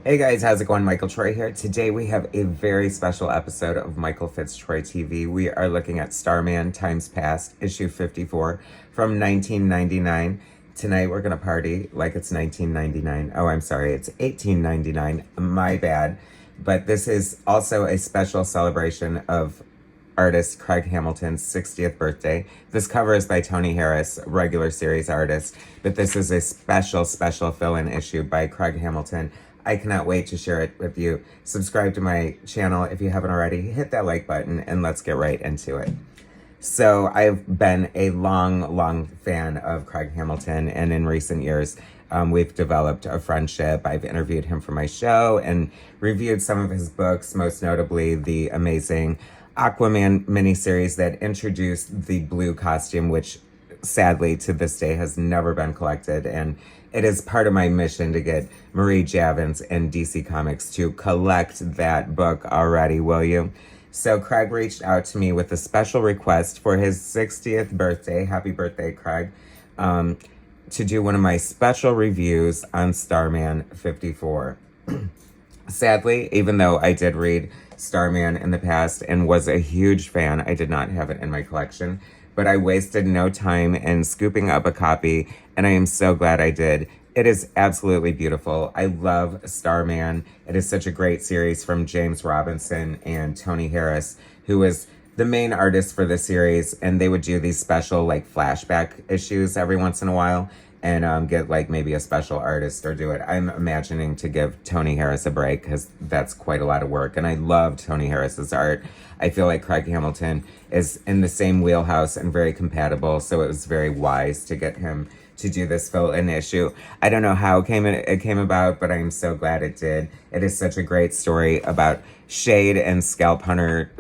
Hey guys, how's it going? Michael Troy here. Today we have a very special episode of MichaelFitzTroytv. We are looking at Starman Times Past, issue 54 from 1999. Tonight we're going to party like it's 1999. Oh, I'm sorry, it's 1899. My bad. But this is also a special celebration of artist Craig Hamilton's 60th birthday. This cover is by Tony Harris, regular series artist, but this is a special fill-in issue by Craig Hamilton. I cannot wait to share it with you. Subscribe to my channel if you haven't already. Hit that like button and let's get right into it. So I've been a long fan of Craig Hamilton, and in recent years, we've developed a friendship. I've interviewed him for my show and reviewed some of his books, most notably the amazing Aquaman miniseries that introduced the blue costume, which sadly to this day has never been collected. And it is part of my mission to get Marie Javins and DC Comics to collect that book already, will you? So Craig reached out to me with a special request for his 60th birthday. Happy birthday, Craig. To do one of my special reviews on Starman 54. Sadly, even though I did read Starman in the past and was a huge fan, I did not have it in my collection. But I wasted no time in scooping up a copy, and I am so glad I did. It is absolutely beautiful. I love Starman. It is such a great series from James Robinson and Tony Harris, who was the main artist for the series, and they would do these special like flashback issues every once in a while and get like maybe a special artist or do it. I'm imagining to give Tony Harris a break because that's quite a lot of work. And I love Tony Harris's art. I feel like Craig Hamilton is in the same wheelhouse and very compatible. So it was very wise to get him to do this fill-in issue. I don't know how it came about, but I'm so glad it did. It is such a great story about Shade and the Scalp Hunter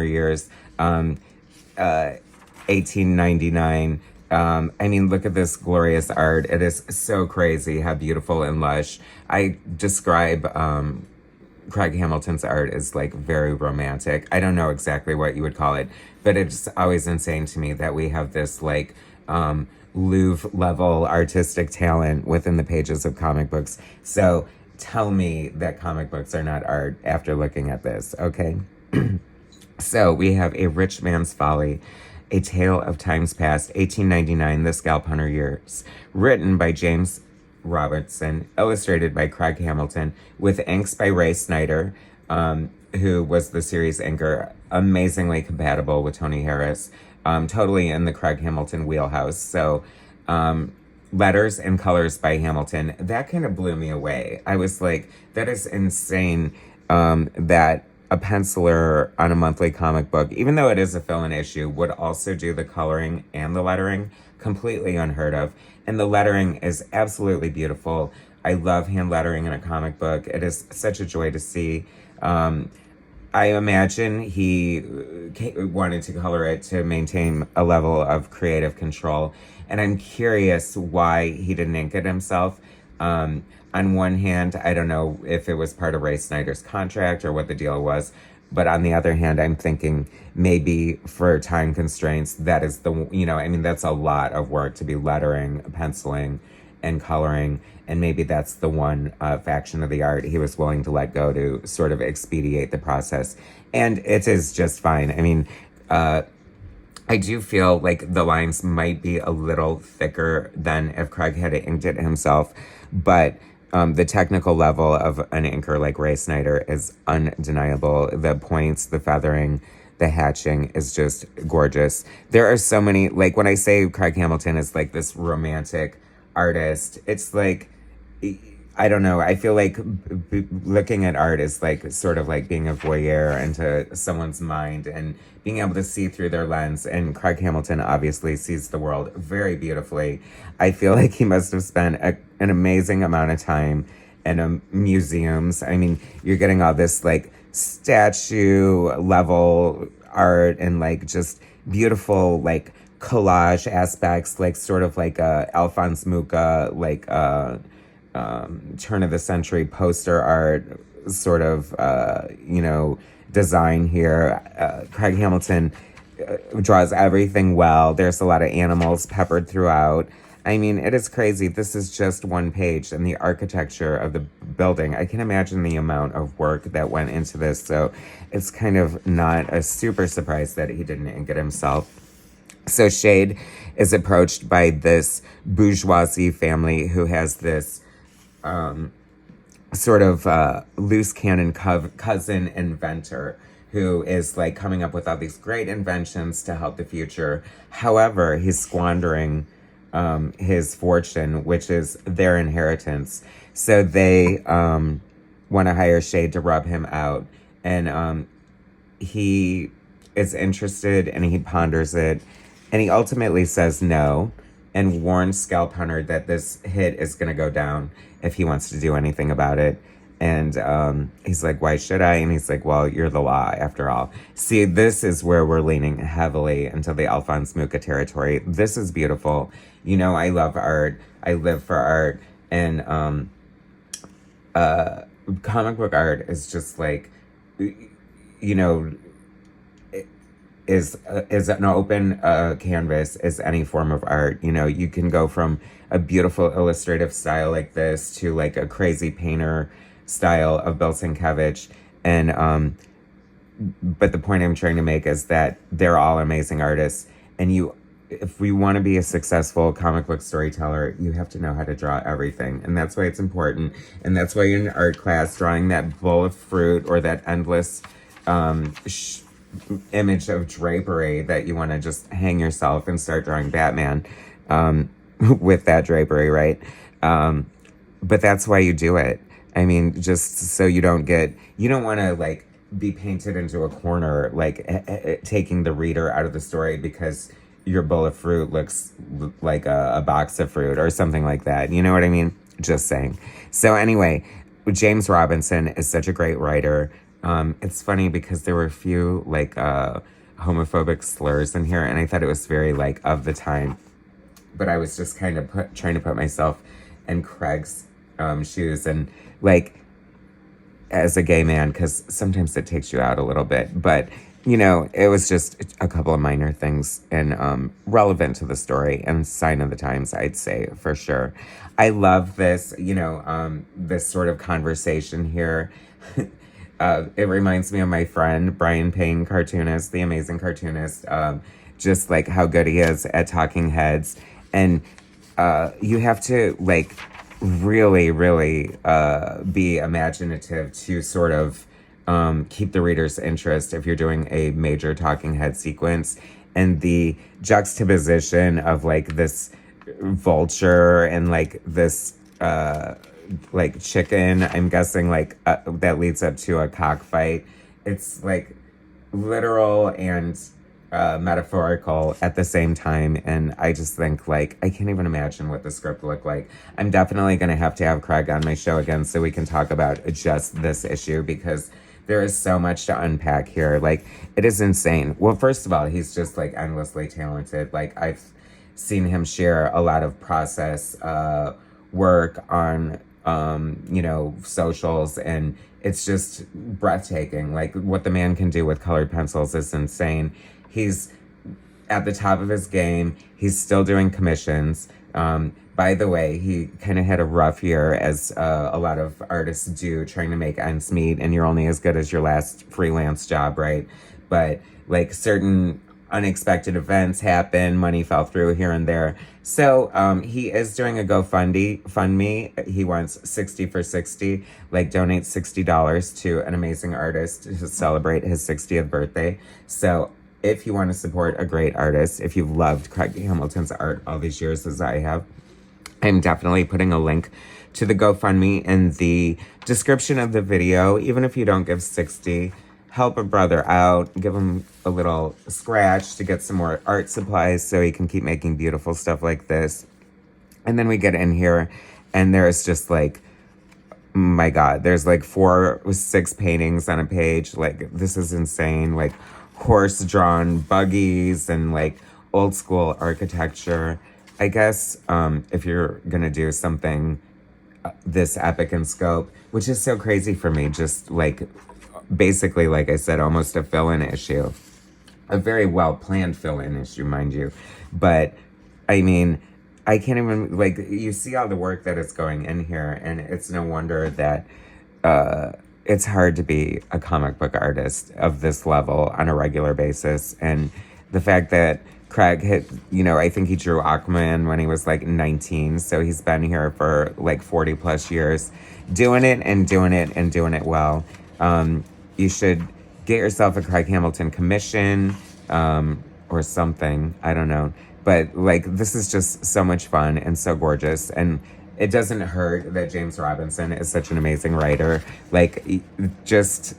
years, 1899. I mean, look at this glorious art. It is so crazy how beautiful and lush. I describe Craig Hamilton's art as like very romantic. I don't know exactly what you would call it, but it's always insane to me that we have this like Louvre level artistic talent within the pages of comic books. So tell me that comic books are not art after looking at this, okay? So we have A Rich Man's Folly, A Tale of Times Past, 1899, The Scalp Hunter Years, written by James Robertson, illustrated by Craig Hamilton, with inks by Ray Snyder, who was the series anchor, amazingly compatible with Tony Harris, totally in the Craig Hamilton wheelhouse. So letters and colors by Hamilton, that kind of blew me away. I was like, that is insane that a penciler on a monthly comic book, even though it is a fill-in issue, would also do the coloring and the lettering. Completely unheard of. And the lettering is absolutely beautiful. I love hand lettering in a comic book. It is such a joy to see. I imagine he wanted to color it to maintain a level of creative control. And I'm curious why he didn't ink it himself. On one hand, I don't know if it was part of Ray Snyder's contract or what the deal was. But on the other hand, I'm thinking maybe for time constraints, that is that's a lot of work to be lettering, penciling, and coloring. And maybe that's the one faction of the art he was willing to let go to sort of expedite the process. And it is just fine. I mean, I do feel like the lines might be a little thicker than if Craig had inked it himself. But the technical level of an inker like Ray Snyder is undeniable. The points, the feathering, the hatching is just gorgeous. There are so many, like when I say Craig Hamilton is like this romantic artist, it's like, I don't know. I feel like looking at art is like sort of like being a voyeur into someone's mind and being able to see through their lens. And Craig Hamilton obviously sees the world very beautifully. I feel like he must have spent an amazing amount of time in museums. I mean, you're getting all this like statue level art and like just beautiful like collage aspects, like sort of like Alphonse Mucha, like turn of the century poster art sort of design here. Craig Hamilton draws everything well. There's a lot of animals peppered throughout. I mean, it is crazy. This is just one page, and the architecture of the building. I can imagine the amount of work that went into this. So it's kind of not a super surprise that he didn't ink it himself. So Shade is approached by this bourgeoisie family who has this sort of loose cannon cousin inventor who is like coming up with all these great inventions to help the future. However, he's squandering his fortune, which is their inheritance. So they want to hire Shade to rub him out. And he is interested and he ponders it. And he ultimately says no and warns Scalp Hunter that this hit is going to go down if he wants to do anything about it. And he's like, why should I? And he's like, well, you're the law after all. See, this is where we're leaning heavily into the Alphonse Mucha territory. This is beautiful. You know, I love art. I live for art. And comic book art is just like, you know, is an open canvas as any form of art. You know, you can go from a beautiful illustrative style like this to like a crazy painter style of Bill Sienkiewicz. And but the point I'm trying to make is that they're all amazing artists. And if we want to be a successful comic book storyteller, you have to know how to draw everything. And that's why it's important. And that's why in art class, drawing that bowl of fruit or that endless image of drapery that you want to just hang yourself and start drawing Batman with that drapery, right? But that's why you do it. I mean, just so you don't want to like be painted into a corner, like taking the reader out of the story because your bowl of fruit looks like a box of fruit or something like that. You know what I mean? Just saying. So anyway, James Robinson is such a great writer. It's funny because there were a few like homophobic slurs in here, and I thought it was very like of the time. But I was just kind of trying to put myself in Craig's shoes, and like as a gay man, because sometimes it takes you out a little bit. But you know, it was just a couple of minor things and relevant to the story and sign of the times, I'd say for sure. I love this, you know, this sort of conversation here. It reminds me of my friend, Brian Payne, cartoonist, the amazing cartoonist, just like how good he is at talking heads. And you have to like really, really be imaginative to sort of keep the reader's interest if you're doing a major talking head sequence. And the juxtaposition of like this vulture and like this like chicken, I'm guessing like that leads up to a cockfight. It's like literal and metaphorical at the same time. And I just think like, I can't even imagine what the script looked like. I'm definitely going to have Craig on my show again so we can talk about just this issue because there is so much to unpack here. Like, it is insane. Well, first of all, he's just like endlessly talented. Like, I've seen him share a lot of process work on you know, socials, and it's just breathtaking. Like what the man can do with colored pencils is insane. He's at the top of his game. He's still doing commissions. By the way, he kind of had a rough year, as a lot of artists do, trying to make ends meet, and you're only as good as your last freelance job, right? But like certain unexpected events happen, money fell through here and there. So he is doing a GoFundMe. He wants 60 for 60, like donate $60 to an amazing artist to celebrate his 60th birthday. So if you want to support a great artist, if you've loved Craig Hamilton's art all these years as I have, I'm definitely putting a link to the GoFundMe in the description of the video. Even if you don't give 60, help a brother out, give him a little scratch to get some more art supplies so he can keep making beautiful stuff like this. And then we get in here and there's just like, my God, there's like 6 paintings on a page. Like, this is insane. Like horse-drawn buggies and like old school architecture. I guess if you're going to do something this epic in scope, which is so crazy for me, just like basically, like I said, almost a fill-in issue. A very well-planned fill-in issue, mind you. But, I mean, I can't even, like, you see all the work that is going in here, and it's no wonder that it's hard to be a comic book artist of this level on a regular basis. And the fact that Craig hit, I think he drew Aquaman when he was like 19. So he's been here for like 40 plus years, doing it and doing it and doing it well. You should get yourself a Craig Hamilton commission or something. I don't know. But like, this is just so much fun and so gorgeous. And it doesn't hurt that James Robinson is such an amazing writer. Like, you just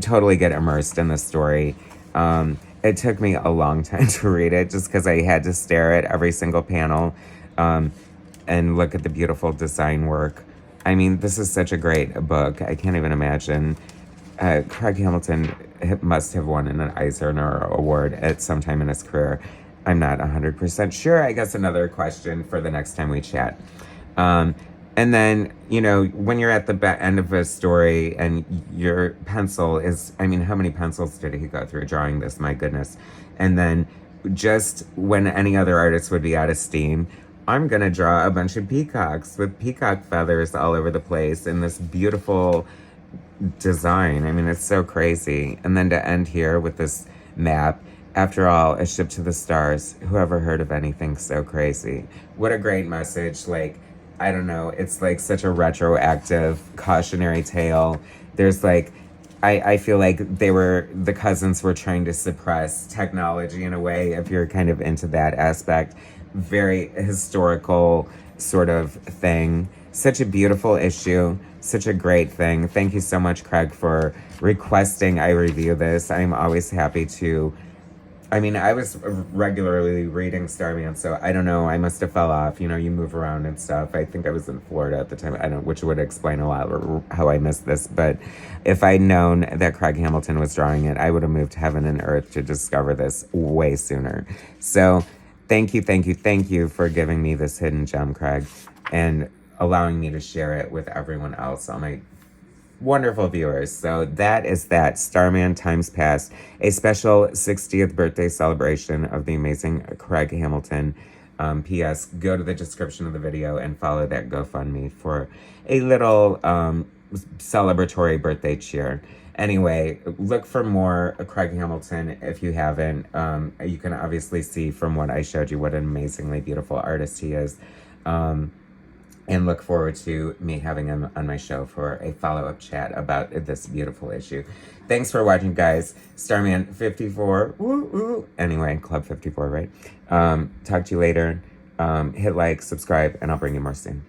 totally get immersed in the story. It took me a long time to read it just because I had to stare at every single panel and look at the beautiful design work. I mean, this is such a great book. I can't even imagine. Craig Hamilton must have won an Eisner Award at some time in his career. I'm not 100% sure. I guess another question for the next time we chat. And then, when you're at the end of a story and your pencil is, I mean, how many pencils did he go through drawing this? My goodness. And then just when any other artist would be out of steam, I'm going to draw a bunch of peacocks with peacock feathers all over the place in this beautiful design. I mean, it's so crazy. And then to end here with this map. After all, a ship to the stars. Whoever heard of anything so crazy? What a great message. Like, I don't know. It's like such a retroactive cautionary tale. There's like, I feel like the cousins were trying to suppress technology in a way, if you're kind of into that aspect. Very historical sort of thing. Such a beautiful issue. Such a great thing. Thank you so much, Craig, for requesting I review this. I'm always happy to. I mean, I was regularly reading Starman, so I don't know. I must have fell off. You move around and stuff. I think I was in Florida at the time. I don't, which would explain a lot how I missed this. But if I'd known that Craig Hamilton was drawing it, I would have moved heaven and earth to discover this way sooner. So thank you for giving me this hidden gem, Craig, and allowing me to share it with everyone else, all my wonderful viewers. So that is that. Starman Times Past, a special 60th birthday celebration of the amazing Craig Hamilton. P.S. Go to the description of the video and follow that GoFundMe for a little celebratory birthday cheer. Anyway, look for more Craig Hamilton if you haven't. You can obviously see from what I showed you what an amazingly beautiful artist he is. And look forward to me having him on my show for a follow-up chat about this beautiful issue. Thanks for watching, guys. Starman 54. Woo, woo. Anyway, Club 54, right? Talk to you later. Hit like, subscribe, and I'll bring you more soon.